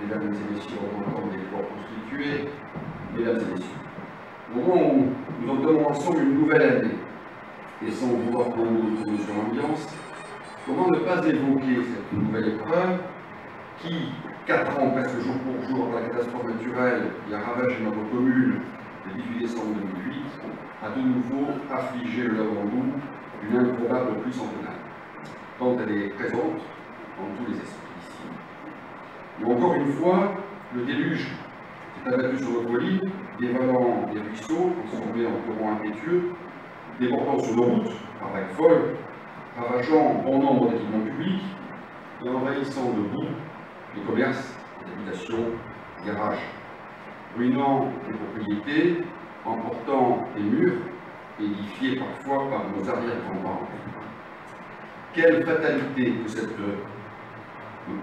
mesdames et messieurs, représentants des corps constitués, mesdames et messieurs. Au moment où nous entamons ensemble une nouvelle année, et sans vouloir prendre notre solution ambiance, comment ne pas évoquer cette nouvelle épreuve qui, 4 ans presque jour pour jour, par la catastrophe naturelle qui a ravagé notre commune le 18 décembre 2008, a de nouveau affligé le Lavandou d'une improbable pluie centenaire, tant elle est présente dans tous les esprits ici. Mais encore une fois, le déluge s'est abattu sur nos collines, dévalant des ruisseaux, transformés en torrents impétueux, débordant sur nos routes par vagues folles, ravageant bon nombre d'équipements publics et envahissant de boue les commerces, les habitations, les garages, ruinant les propriétés, emportant des murs, édifiés parfois par nos arrière-grands-parents. Quelle fatalité que cette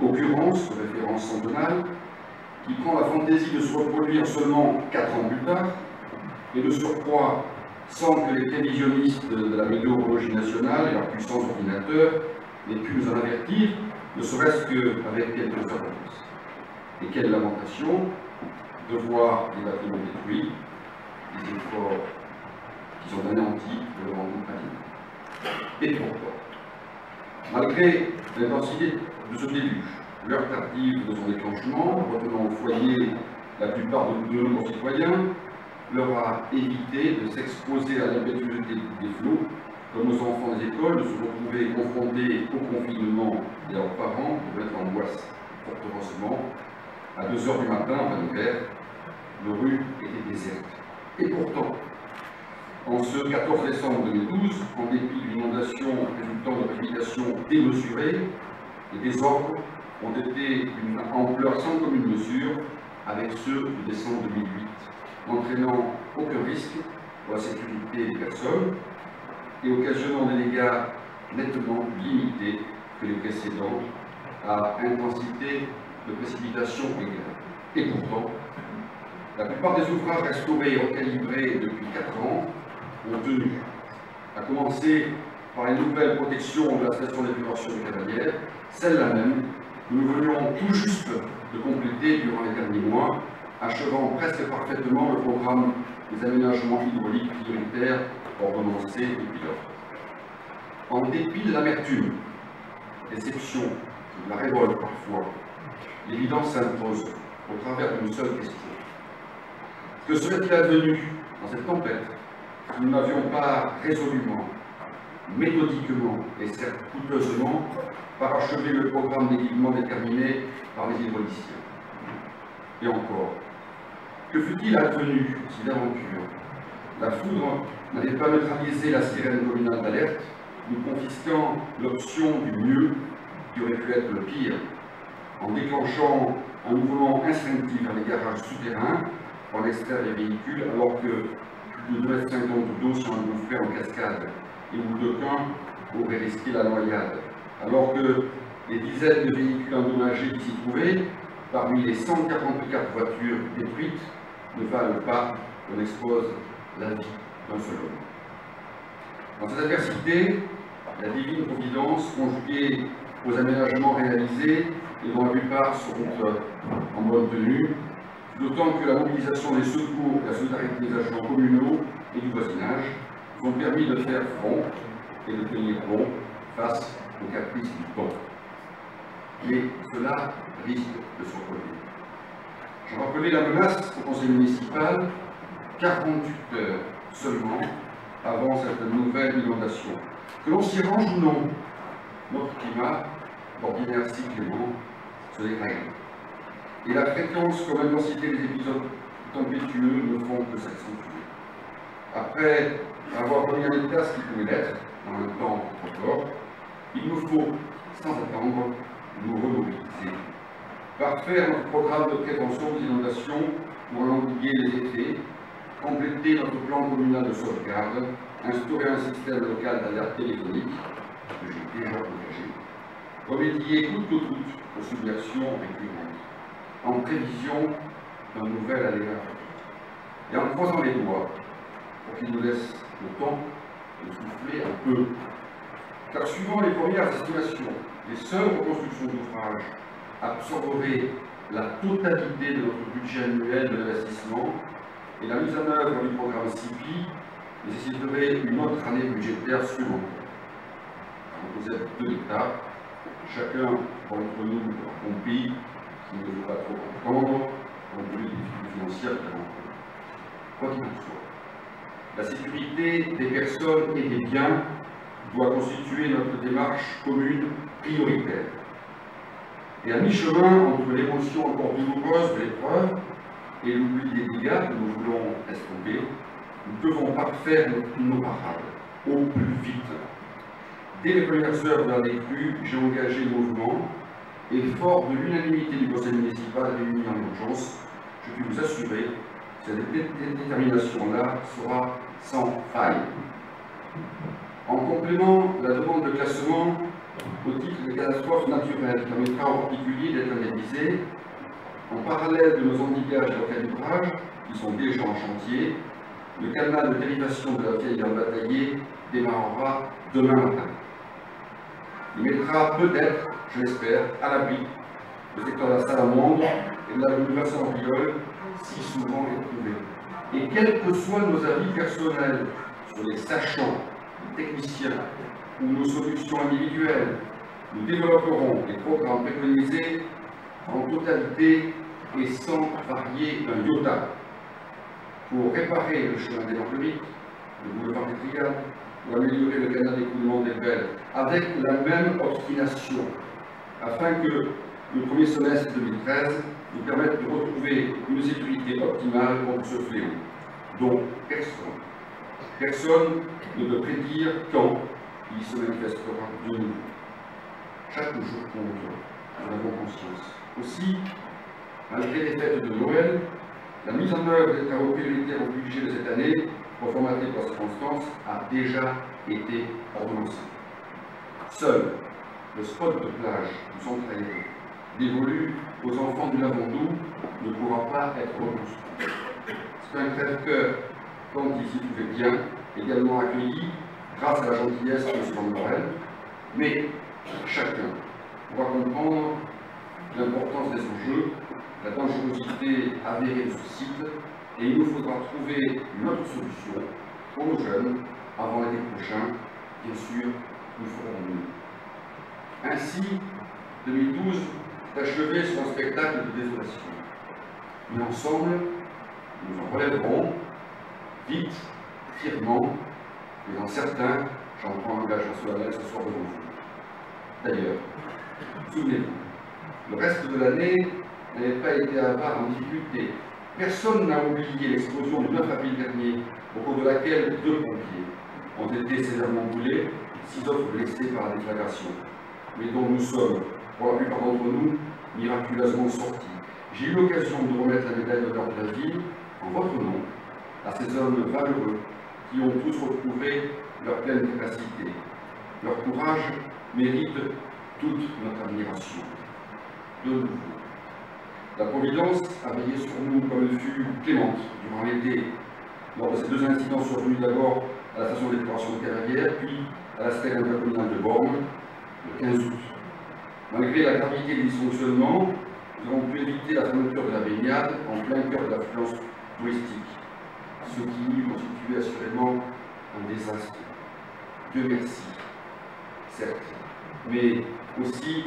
occurrence de référence centenale qui prend la fantaisie de se reproduire seulement 4 ans plus tard et de surcroît sans que les prévisionnistes de la météorologie nationale et leur puissance ordinateur n'aient pu nous en avertir, ne serait-ce qu'avec quelques heures d'avance. Et quelle lamentation de voir les bâtiments détruits, les efforts qui sont anéantis de le rendre pratique. Et pourquoi? Malgré l'intensité de ce déluge, l'heure tardive de son déclenchement, retenant au foyer la plupart de nos concitoyens, leur a évité de s'exposer à l'impétuosité des flots, comme aux enfants des écoles, de se retrouver confrontés au confinement et à leurs parents, de mettre en angoisse. Fort heureusement, à 2 h du matin, en plein hiver, nos rues étaient désertes. Et pourtant, en ce 14 décembre 2012, en dépit d'une inondation résultant de précipitations démesurées, les désordres ont été d'une ampleur sans commune mesure avec ceux de décembre 2008, n'entraînant aucun risque pour la sécurité des personnes et occasionnant des dégâts nettement plus limités que les précédents à intensité de précipitation égale. Et pourtant, la plupart des ouvrages restaurés et recalibrés depuis 4 ans ont tenu, à commencer par les nouvelles protections de la station d'épuration de Cavalière, celle-là même que nous venions tout juste de compléter durant les derniers mois, achevant presque parfaitement le programme des aménagements hydrauliques prioritaires ordonnancés depuis lors. En dépit de l'amertume, déception, de la révolte parfois, l'évidence s'impose au travers d'une seule question. Que serait-il advenu dans cette tempête si nous n'avions pas résolument, méthodiquement et certes coûteusement parachevé le programme d'équipement déterminé par les hydrauliciens? Et encore, que fut-il advenu si d'aventure la foudre n'avait pas neutralisé la sirène communale d'alerte, nous confisquant l'option du mieux qui aurait pu être le pire, en déclenchant un mouvement instinctif vers les garages souterrains pour extraire les véhicules alors que plus de 2,50 m d'eau sont engouffrés en cascade et où d'aucuns auraient risqué la noyade, alors que les dizaines de véhicules endommagés qui s'y trouvaient, parmi les 144 voitures détruites, ne valent pas qu'on expose la vie d'un seul homme. Dans cette adversité, la divine providence, conjuguée aux aménagements réalisés et dont la plupart seront en bonne tenue, d'autant que la mobilisation des secours et la solidarité des agents communaux et du voisinage ont permis de faire front et de tenir bon face aux caprices du temps. Mais cela risque de se reproduire. Je rappelais la menace au conseil municipal 48 heures seulement avant cette nouvelle inondation. Que l'on s'y range ou non, notre climat, d'ordinaire si clément, se dégrade. Et la fréquence comme l'intensité des épisodes tempétueux ne font que s'accentuer. Après avoir remis en état ce qui pouvait l'être, dans un temps record, il nous faut, sans attendre, nous remobiliser. Parfaire notre programme de prévention des inondations pour en endiguer les effets, compléter notre plan communal de sauvegarde, instaurer un système local d'alerte téléphonique, que j'ai déjà engagé, remédier coûte que coûte aux submersions récurrentes, en prévision d'un nouvel aléa, et en croisant les doigts pour qu'il nous laisse le temps de souffler un peu. Car suivant les premières estimations, les seules reconstructions d'ouvrages absorberaient la totalité de notre budget annuel de l'investissement et la mise en œuvre du programme CIPI nécessiterait une autre année budgétaire supplémentaire. Vous êtes 2 hectares, chacun d'entre nous a compris qu'il ne faut pas trop comprendre compte tenu des difficultés financières que nous rencontrons. Quoi qu'il en soit, la sécurité des personnes et des biens doit constituer notre démarche commune prioritaire. Et à mi-chemin entre l'émotion encore douloureuse de l'épreuve et l'oubli des dégâts que nous voulons estomper, nous devons parfaire nos parades au plus vite. Dès les premières heures de la décrue, j'ai engagé le mouvement et fort de l'unanimité du conseil municipal réuni en urgence, je puis vous assurer que cette détermination-là sera sans faille. En complément, la demande de classement au titre des catastrophes naturelles permettra en particulier d'être analysée en parallèle de nos handicaps et calibrage qui sont déjà en chantier. Le canal de dérivation de la vieille bataillée démarrera demain matin. Il mettra peut-être, je l'espère, à l'abri le secteur de la Salamandre et de la rue Vincent-Auriol, si souvent éprouvés. Et quels que soient nos avis personnels sur les sachants, les techniciens ou nos solutions individuelles, nous développerons les programmes préconisés en totalité et sans varier un iota pour réparer le chemin des Marguerites, le boulevard des Triades, ou améliorer le canal d'écoulement des Belles, avec la même obstination, afin que le premier semestre 2013 nous permette de retrouver une sécurité optimale contre ce fléau, dont personne ne peut prédire quand il se manifestera de nouveau. Chaque jour compte, nous en avons conscience. Aussi, malgré les fêtes de Noël, la mise en œuvre des travaux prioritaires au budget de cette année, reformatée par circonstance, a déjà été ordonnancée. Seul le spot de plage du centre aéré, dévolu aux enfants du Lavandou, ne pourra pas être reconstruit. C'est un crève-cœur, quand il s'y trouvait bien, également accueilli grâce à la gentillesse de M. Morel, mais chacun pourra comprendre l'importance des enjeux, la dangerosité avérée de ce site, et il nous faudra trouver une autre solution pour nos jeunes avant l'été prochain. Bien sûr, nous ferons mieux. Ainsi, 2012 est achevé sur un spectacle de désolation. Mais ensemble, nous en relèverons, vite, fièrement, et dans certains, j'en prends l'engagement solennel ce soir devant vous. D'ailleurs, souvenez-vous, le reste de l'année n'avait pas été avare en difficulté. Personne n'a oublié l'explosion du 9 avril dernier, au cours de laquelle 2 pompiers ont été sévèrement brûlés, 6 autres blessés par la déflagration, mais dont nous sommes, pour la plupart d'entre nous, miraculeusement sortis. J'ai eu l'occasion de remettre la médaille d'honneur de la ville, en votre nom, à ces hommes valeureux qui ont tous retrouvé leur pleine capacité. Leur courage mérite toute notre admiration. De nouveau, la Providence a veillé sur nous comme elle fut clémente durant l'été, lors de ces 2 incidents survenus d'abord à la station d'épuration de Cavalière, puis à la stèle intercommunale de Borne, le 15 août. Malgré la gravité des dysfonctionnements, nous avons pu éviter la fermeture de la baignade en plein cœur de l'affluence touristique, ce qui constituait assurément un désastre. Dieu merci, certes, mais aussi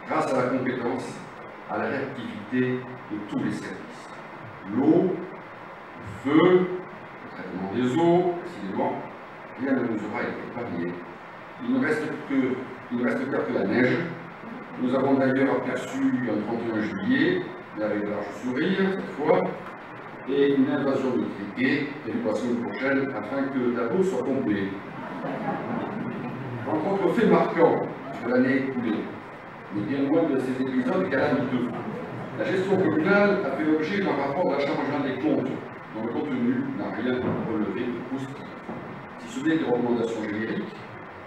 grâce à la compétence, à la réactivité de tous les services. L'eau, le feu, le traitement des eaux, précisément, rien ne nous aura été épargné. Il ne reste que la neige. Nous avons d'ailleurs aperçu un 31 juillet, mais avec de large sourire cette fois, et une invasion de criquets prévue pour la semaine prochaine afin que le tableau soit complet. Entre faits marquants de l'année écoulée, mais bien loin de ces épisodes calamiteux, la gestion communale a fait l'objet d'un rapport de la Chambre régionale des comptes, dont le contenu n'a rien relevé de positif, si ce n'est des recommandations génériques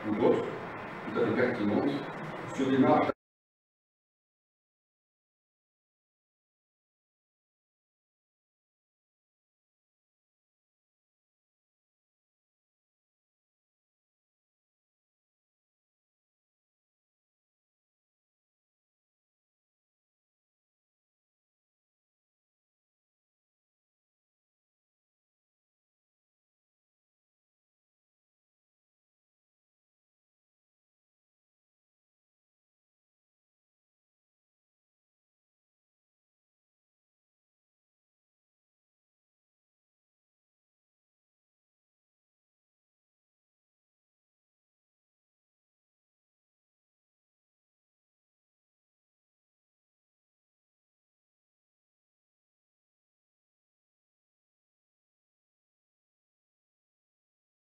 ou d'autres, tout à fait pertinentes, sur des marges